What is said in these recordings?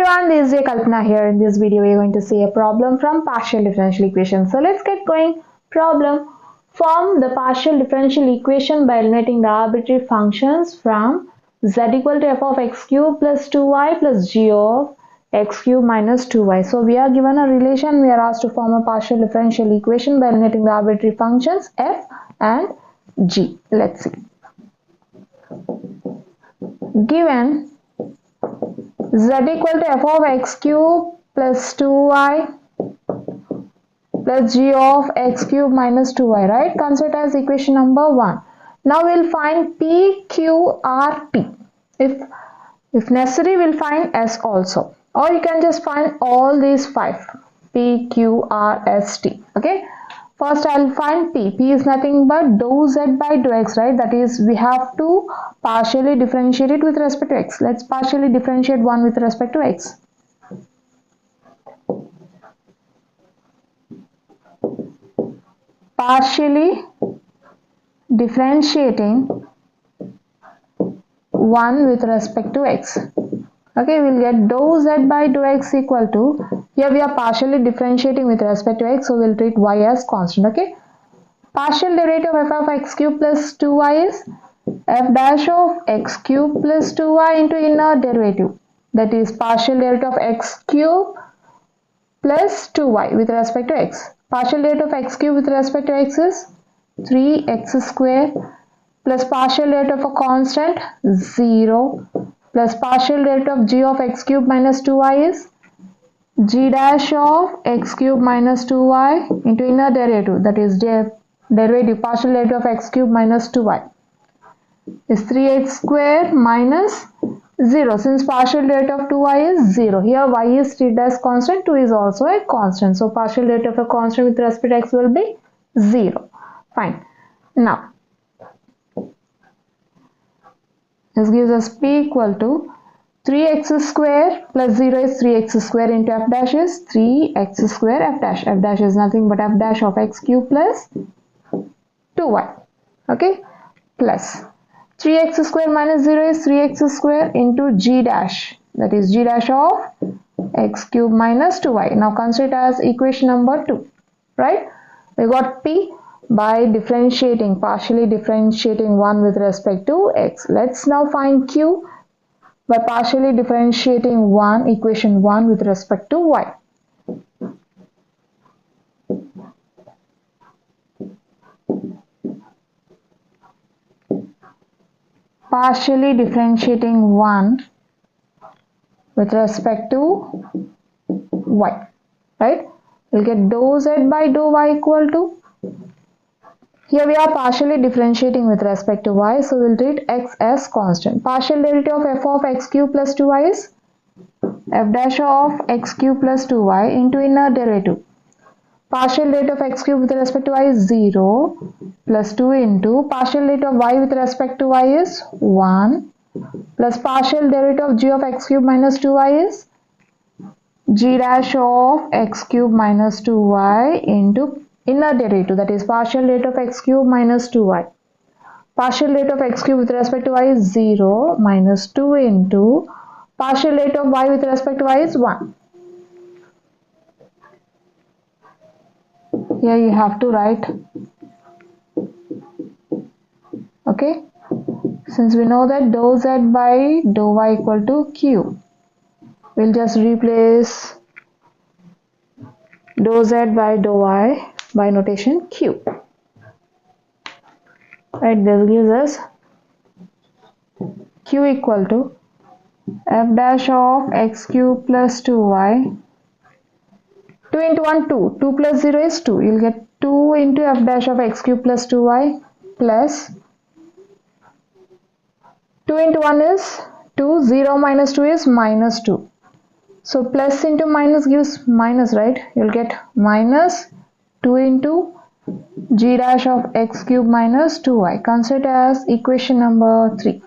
everyone, this is Kalpana here. In this video, we are going to see a problem from partial differential equation. So let's get going. Problem: form the partial differential equation by eliminating the arbitrary functions from z equal to f of x cube plus 2y plus g of x cube minus 2y. So we are given a relation. We are asked to form a partial differential equation by eliminating the arbitrary functions f and g. Let's see. Given z equal to f of x cube plus 2y plus g of x cube minus 2y, right? Consider as equation number 1. Now we'll find p, q, r, t. If necessary, we'll find s also. Or you can just find all these 5. P, q, r, s, t. Okay? First I'll find p. P is nothing but dou z by dou x, right? That is, we have to partially differentiate it with respect to x. Let's partially differentiate one with respect to x. Partially differentiating 1 with respect to x. Okay, we'll get dou z by dou x equal to, here we are partially differentiating with respect to x, so we'll treat y as constant. Okay, partial derivative of f of x cube plus 2y is f dash of x cube plus 2y into inner derivative, that is partial derivative of x cube plus 2y with respect to x. Partial derivative of x cube with respect to x is 3x square plus partial derivative of a constant 0 plus partial derivative of g of x cube minus 2y is g dash of x cube minus 2y into inner derivative, that is derivative partial derivative of x cube minus 2y is 3x square minus 0. Since partial derivative of 2y is 0, here y is treated as constant, 2 is also a constant. So partial derivative of a constant with respect to x will be 0. Fine. Now, this gives us p equal to 3x square plus 0 is 3x square into f dash is 3x square f dash. F dash is nothing but f dash of x cube plus 2y. Okay, plus 3x square minus 0 is 3x square into g dash, that is g dash of x cube minus 2y. Now consider it as equation number 2, right? We got p by differentiating, partially differentiating 1 with respect to x. Let's now find q by partially differentiating equation 1 with respect to y. Partially differentiating 1 with respect to y, right? We'll get dou z by dou y equal to, here we are partially differentiating with respect to y, so we'll treat x as constant. Partial derivative of f of x cube plus 2y is f dash of x cube plus 2y into inner derivative. Partial derivative of x cube with respect to y is 0 plus 2 into partial derivative of y with respect to y is 1 plus partial derivative of g of x cube minus 2y is g dash of x cube minus 2y into inner derivative, that is partial derivative of x cube minus 2y. Partial derivative of x cube with respect to y is 0 minus 2 into partial derivative of y with respect to y is 1. Here you have to write, okay, since we know that dou z by dou y equal to q, we'll just replace dou z by dou y by notation q, right? This gives us q equal to f dash of x cube plus 2y, 2 into 1 2, 2 plus 0 is 2, you'll get 2 into f dash of x cube plus 2y plus 2 into 1 is 2, 0 minus 2 is minus 2, so plus into minus gives minus, right? You'll get minus 2 into g dash of x cube minus 2y. Consider as equation number 3.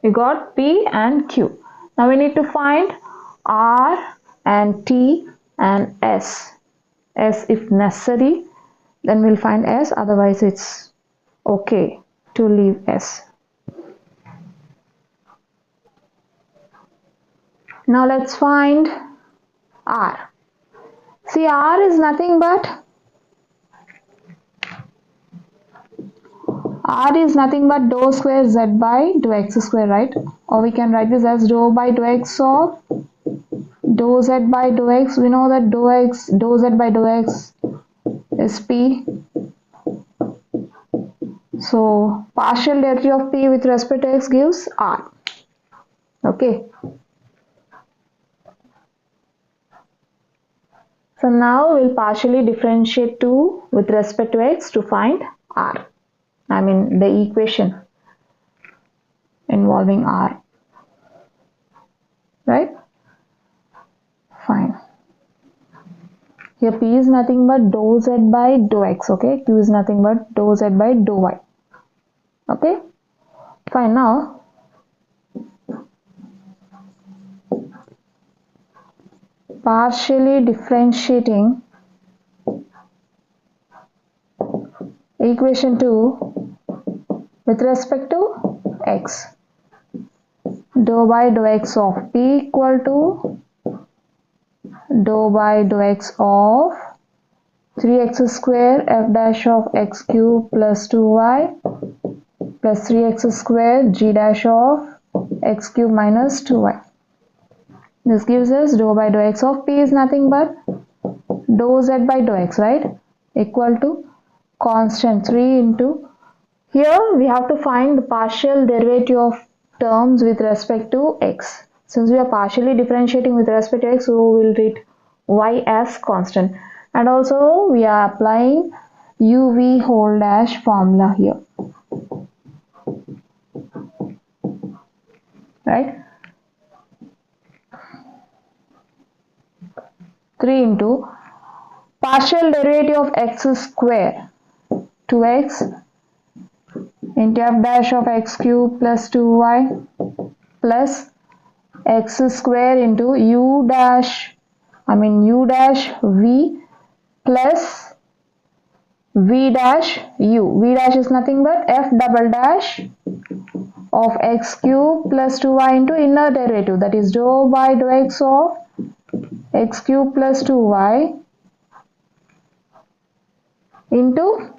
We got p and q. Now we need to find r and t and s. S if necessary, then we'll find s, otherwise it's okay to leave s. Now let's find r. See, r is nothing but dou square z by dou x square, right? Or we can write this as dou by dou x of dou z by dou x. We know that dou z by dou x is p. So partial derivative of p with respect to x gives r. Okay. So now we'll partially differentiate 2 with respect to x to find r. I mean the equation involving r. Right? Fine. Here p is nothing but dou z by dou x. Okay. Q is nothing but dou z by dou y. Okay. Fine. Now partially differentiating equation 2 with respect to x. Dou by dou x of p equal to dou by dou x of 3x square f dash of x cube plus 2y plus 3x square g dash of x cube minus 2y. This gives us dou by dou x of p is nothing but dou z by dou x, right? Equal to constant 3 into, here we have to find the partial derivative of terms with respect to x. Since we are partially differentiating with respect to x, so we will treat y as constant. And also we are applying uv whole dash formula here. Right? 3 into partial derivative of x square 2x into f dash of x cube plus 2y plus x square into u dash v plus v dash u. V dash is nothing but f double dash of x cube plus 2y into inner derivative, that is dou by dou x of x cube plus 2y into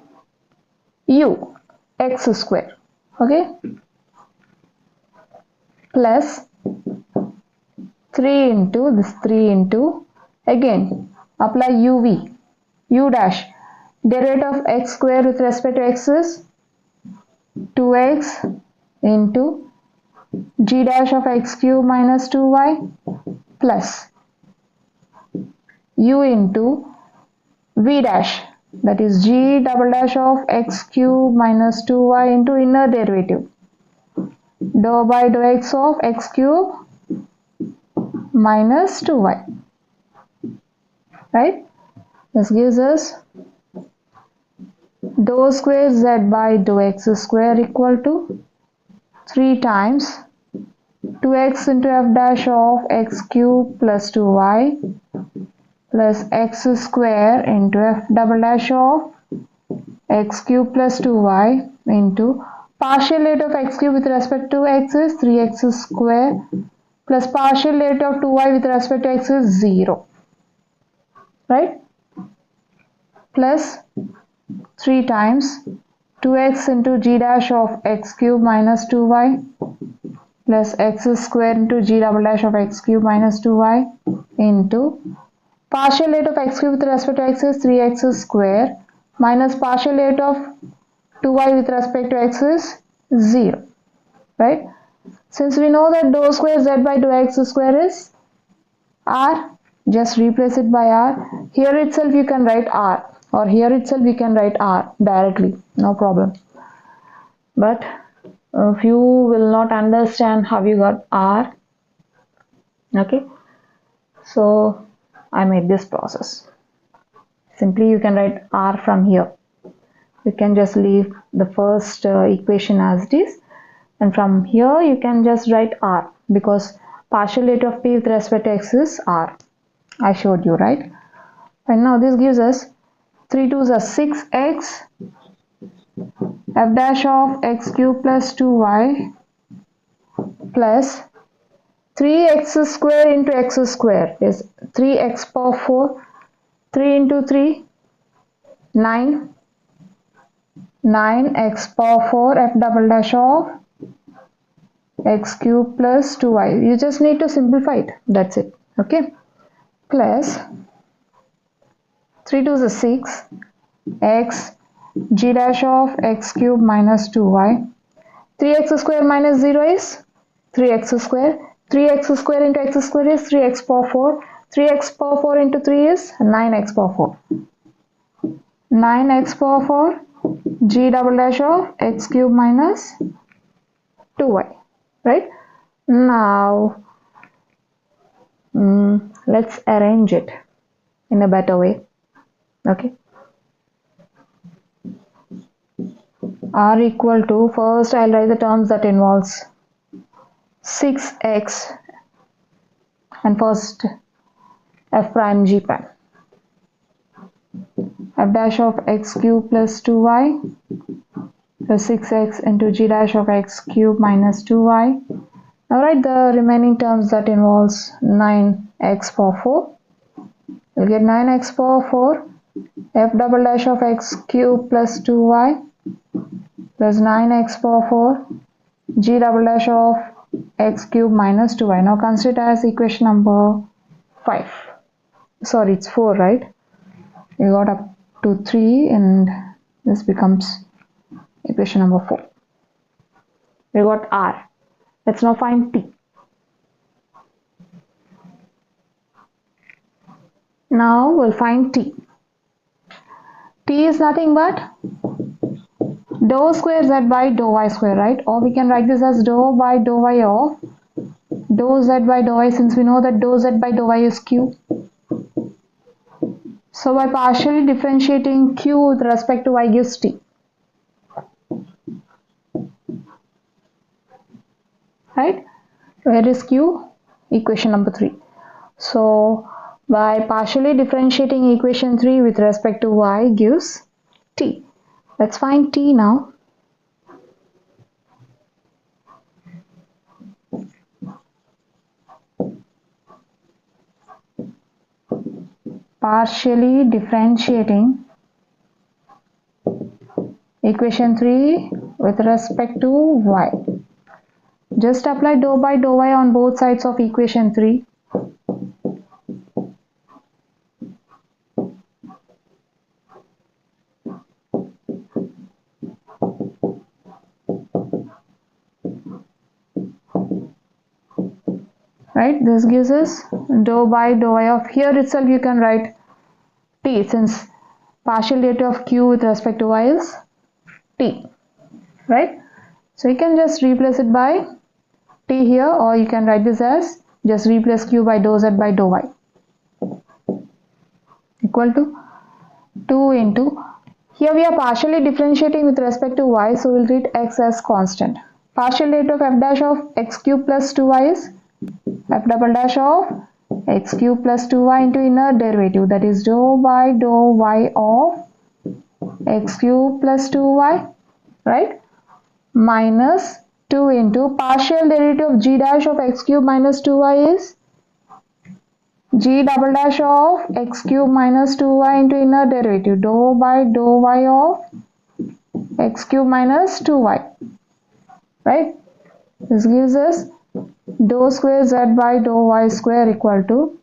u x square. Okay, plus 3 into this 3 into, again apply uv, u dash, derivative of x square with respect to x is 2x into g dash of x cube minus 2y plus u into v dash, that is g double dash of x cube minus 2y into inner derivative dou by dou x of x cube minus 2y. Right? This gives us dou square z by dou x square equal to 3 times 2x into f dash of x cube plus 2y plus x square into f double dash of x cube plus 2y into partial derivative of x cube with respect to x is 3x square plus partial derivative of 2y with respect to x is 0. Right? Plus 3 times 2x into g dash of x cube minus 2y plus x square into g double dash of x cube minus 2y into partial derivative of x cube with respect to x is 3x square minus partial derivative of 2y with respect to x is 0. Right? Since we know that dou square z by dou x square is r, just replace it by r. Here itself you can write r, or here itself you can write r directly, no problem. But if you will not understand how you got r, okay, so I made this process. Simply you can write r from here. You can just leave the first equation as it is, and from here you can just write r, because partial derivative of p with respect to x is r. I showed you, right? And now this gives us 3 2s are 6x f dash of x cube plus 2y plus 3x square into x square is 3x power 4. 3 into 3, 9. 9x power 4 f double dash of x cube plus 2y. You just need to simplify it. That's it. Okay. Plus 3 to the 6 x g dash of x cube minus 2y. 3x square minus 0 is 3x square. 3x square into x square is 3x power 4. 3x power 4 into 3 is 9x power 4. 9x power 4 g double dash of x cube minus 2y. Right? Now let's arrange it in a better way. Okay. R equal to, first I'll write the terms that involves 6x and first f prime g prime. F dash of x cube plus 2y plus 6x into g dash of x cube minus 2y. Now write the remaining terms that involves 9x power 4. We'll get 9x power 4 f double dash of x cube plus 2y plus 9x power 4 g double dash of x cube minus 2y. Now consider it as equation number 5. Sorry, it's 4, right? We got up to 3 and this becomes equation number 4. We got R. Let's now find T. Now we'll find T. T is nothing but dou square z by dou y square, right? Or we can write this as dou by dou y of dou z by dou y, since we know that dou z by dou y is q. So by partially differentiating q with respect to y gives t. Right? Where is q? Equation number 3. So by partially differentiating equation 3 with respect to y gives t. Let's find t now. Partially differentiating equation 3 with respect to y. Just apply dou by dou y on both sides of equation 3. Right, this gives us dou by dou y of, here itself you can write t, since partial derivative of q with respect to y is t, right? So you can just replace it by t here, or you can write this as just replace q by dou z by dou y equal to 2 into, here we are partially differentiating with respect to y, so we'll treat x as constant. Partial derivative of f dash of x cube plus 2y is f double dash of x cube plus 2y into inner derivative, that is dou by dou y of x cube plus 2y, right, minus 2 into partial derivative of g dash of x cube minus 2y is g double dash of x cube minus 2y into inner derivative dou by dou y of x cube minus 2y, right? This gives us dou square z by dou y square equal to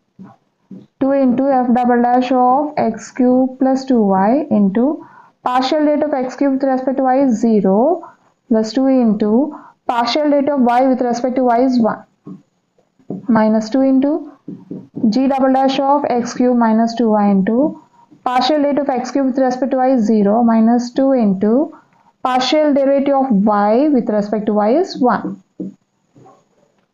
2 into f double dash of x cube plus 2y into partial derivative of x cube with respect to y is 0 plus 2 into partial derivative of y with respect to y is 1 minus 2 into g double dash of x cube minus 2y into partial derivative of x cube with respect to y is 0 minus 2 into partial derivative of y with respect to y is 1.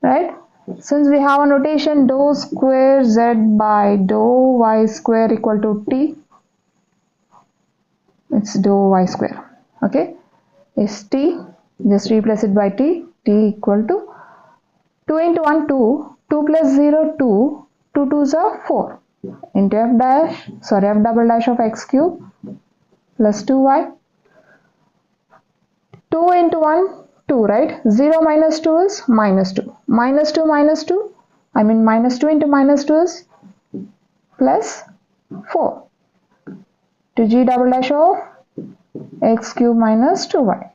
Right? Since we have a notation dou square z by dou y square equal to t, it's dou y square. Okay, is t, just replace it by t, t equal to 2 into 1 2, 2 plus 0 2, 2 2s are 4 into f double dash of x cube plus 2y. 2 into 1 2, right? 0 minus 2 is minus 2. minus 2, I mean minus 2 into minus 2 is plus 4 to g double dash of x cube minus 2y.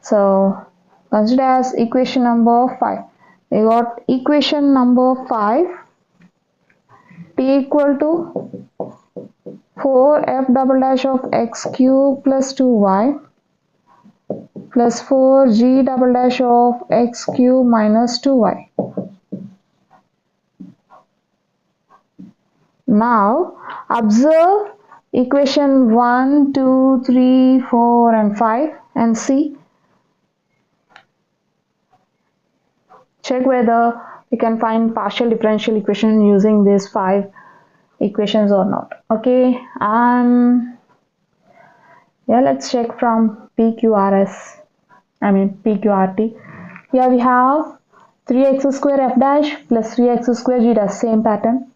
So consider as equation number 5. We got equation number 5, t equal to 4f double dash of x cube plus 2y plus 4g double dash of x cube minus 2y. Now observe equation 1, 2, 3, 4 and 5 and see. Check whether we can find partial differential equation using these 5 equations or not. Okay, yeah, let's check from PQRT. Here we have 3x square f dash plus 3x square g dash, same pattern.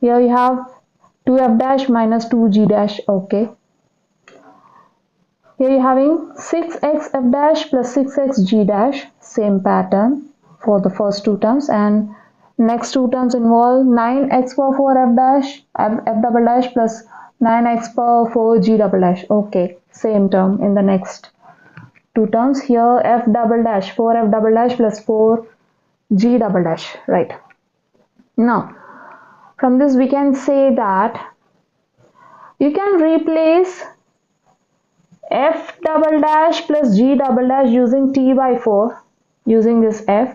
Here we have 2f dash minus 2g dash. Okay. Here you're having 6x f dash plus 6x g dash, same pattern for the first two terms, and next two terms involve 9x power 4 f double dash plus 9x power 4 g double dash. Okay, same term in the next two terms. Here f double dash 4f double dash plus 4 g double dash, right? Now from this we can say that you can replace f double dash plus g double dash using t by 4 using this f,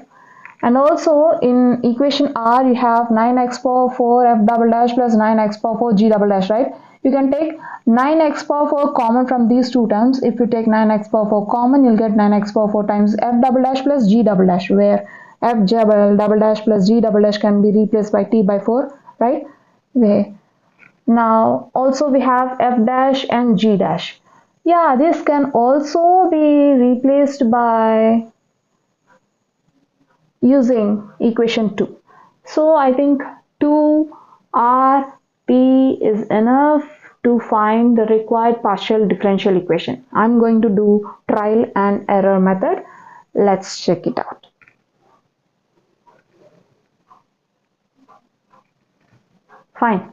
and also in equation R you have 9x power 4 f double dash plus 9x power 4 g double dash, right? You can take 9x power 4 common from these two terms. If you take 9x power 4 common, you'll get 9x power 4 times f double dash plus g double dash, where f double dash plus g double dash can be replaced by t by 4, right? Now also we have f dash and g dash. Yeah, this can also be replaced by using equation 2. So I think 2RP is enough to find the required partial differential equation. I'm going to do trial and error method. Let's check it out. Fine.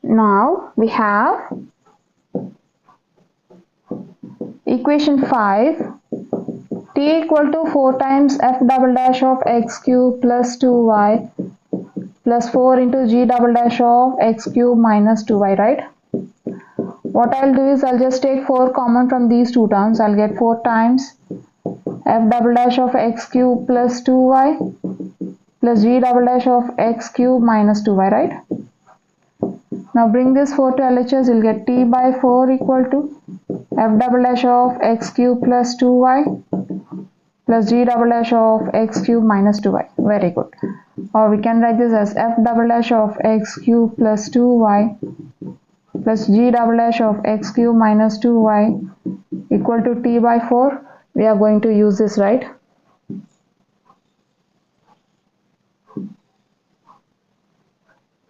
Now we have equation 5, t equal to 4 times f double dash of x cube plus 2y plus 4 into g double dash of x cube minus 2y, right? What I'll do is I'll just take 4 common from these two terms. I'll get 4 times f double dash of x cube plus 2y plus g double dash of x cube minus 2y, right? Now bring this 4 to LHS, you'll get t by 4 equal to f double dash of x cube plus 2y plus g double dash of x cube minus 2y. Very good. Or we can write this as f double dash of x cube plus 2y plus g double dash of x cube minus 2y equal to t by 4. We are going to use this, right?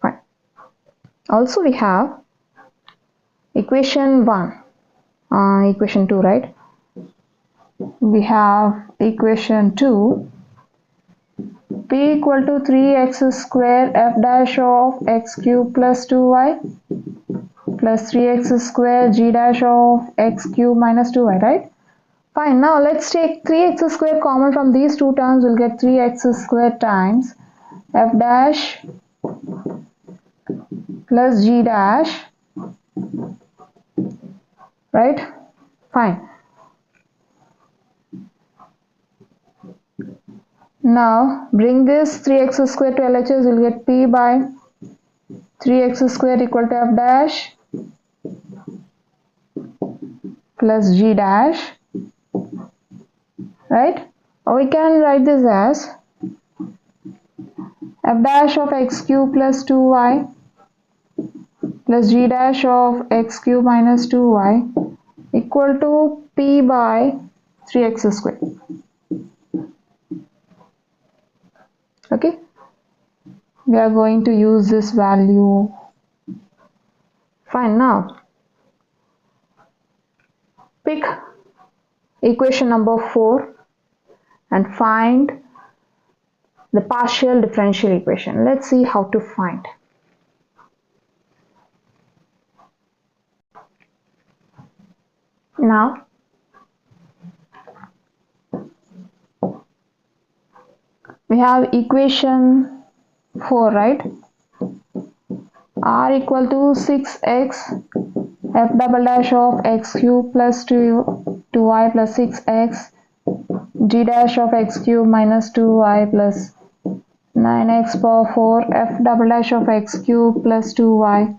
Fine. Also we have equation 1, equation 2, right? We have equation 2, p equal to 3x square f dash of x cube plus 2y plus 3x square g dash of x cube minus 2y, right? Fine. Now let's take 3x square common from these two terms. We'll get 3x square times f dash plus g dash, right? Fine. Now bring this 3x square to LHS, you'll get p by 3x square equal to f dash plus g dash, right? Or we can write this as f dash of x cube plus 2y plus g dash of x cube minus 2y equal to p by 3x square. Okay, we are going to use this value. Fine. Now pick equation number 4 and find the partial differential equation. Let's see how to find. Now we have equation 4, right? R equal to 6x f double dash of x cube plus 2y plus 6x g dash of x cube minus 2y plus 9x power 4 f double dash of x cube plus 2y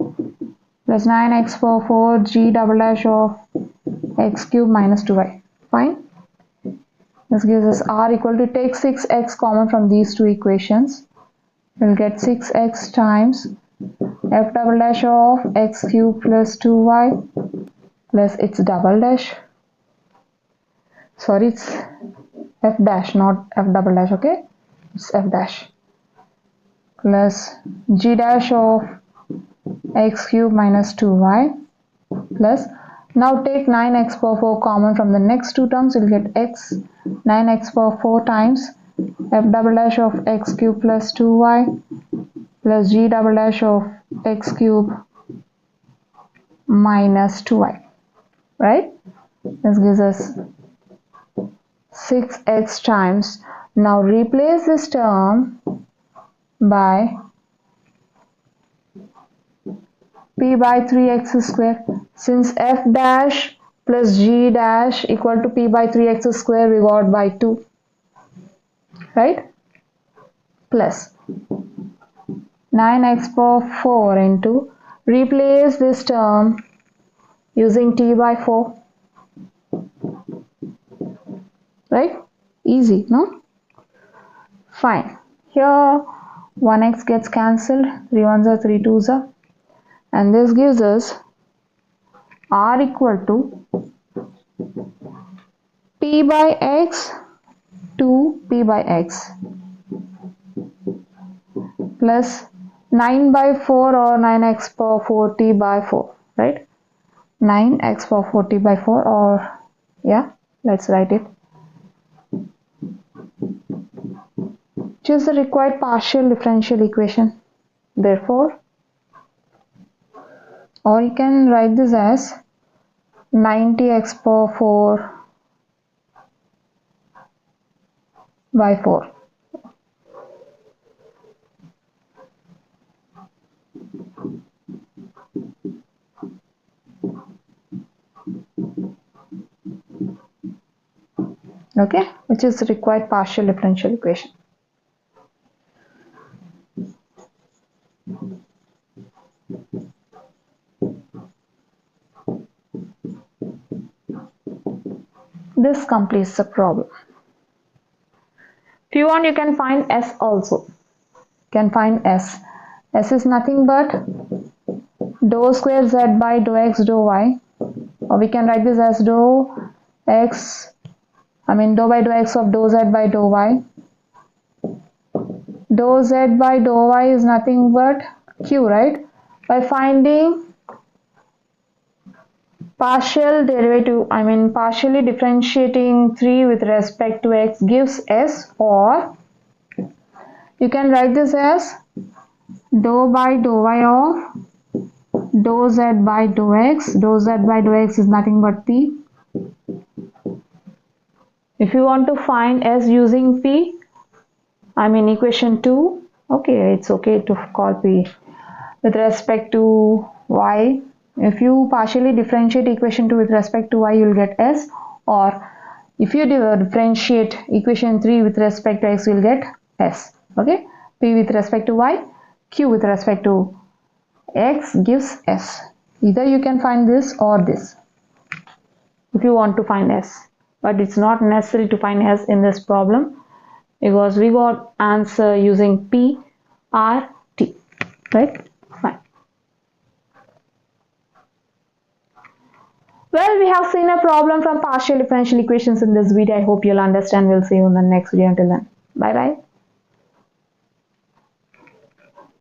plus 9x power 4 g double dash of x cube minus 2y. Fine. This gives us R equal to, take 6x common from these two equations. We'll get 6x times f double dash of x cube plus 2y plus its double dash. Sorry, it's f dash, not f double dash, okay? It's f dash. Plus g dash of x cube minus 2y plus, now take 9x power 4 common from the next two terms. You'll get x 9x power 4 times f double dash of x cube plus 2y plus g double dash of x cube minus 2y, right? This gives us 6x times. Now replace this term by p by 3x square. Since f dash plus g dash equal to p by 3x square, we got by 2, right? Plus 9x power 4 into, replace this term using t by 4, right? Easy, no? Fine. Here 1x gets cancelled, 3 ones are 3 twos are, and this gives us R equal to p by x to p by x plus 9 by 4 or 9x power 4 t by 4, right? 9x power 4 t by 4, or yeah, let's write it. Choose the required partial differential equation. Therefore, or you can write this as 90x power 4 by 4. Okay, which is the required partial differential equation. This completes the problem. If you want, you can find S also. You can find S. S is nothing but dou square z by dou x dou y, or we can write this as dou by dou x of dou z by dou y. Dou z by dou y is nothing but q, right? By finding partially differentiating 3 with respect to x gives S, or you can write this as dou by dou y of dou z by dou x. Dou z by dou x is nothing but p. If you want to find S using p, equation 2, okay, it's okay to call p. With respect to y, if you partially differentiate equation 2 with respect to y, you will get S, or if you differentiate equation 3 with respect to x, you will get S. Okay, p with respect to y, q with respect to x gives S. Either you can find this or this if you want to find S, but it's not necessary to find S in this problem because we got answer using P, R, T, right? Fine. Well, we have seen a problem from partial differential equations in this video. I hope you'll understand. We'll see you in the next video. Until then, bye bye.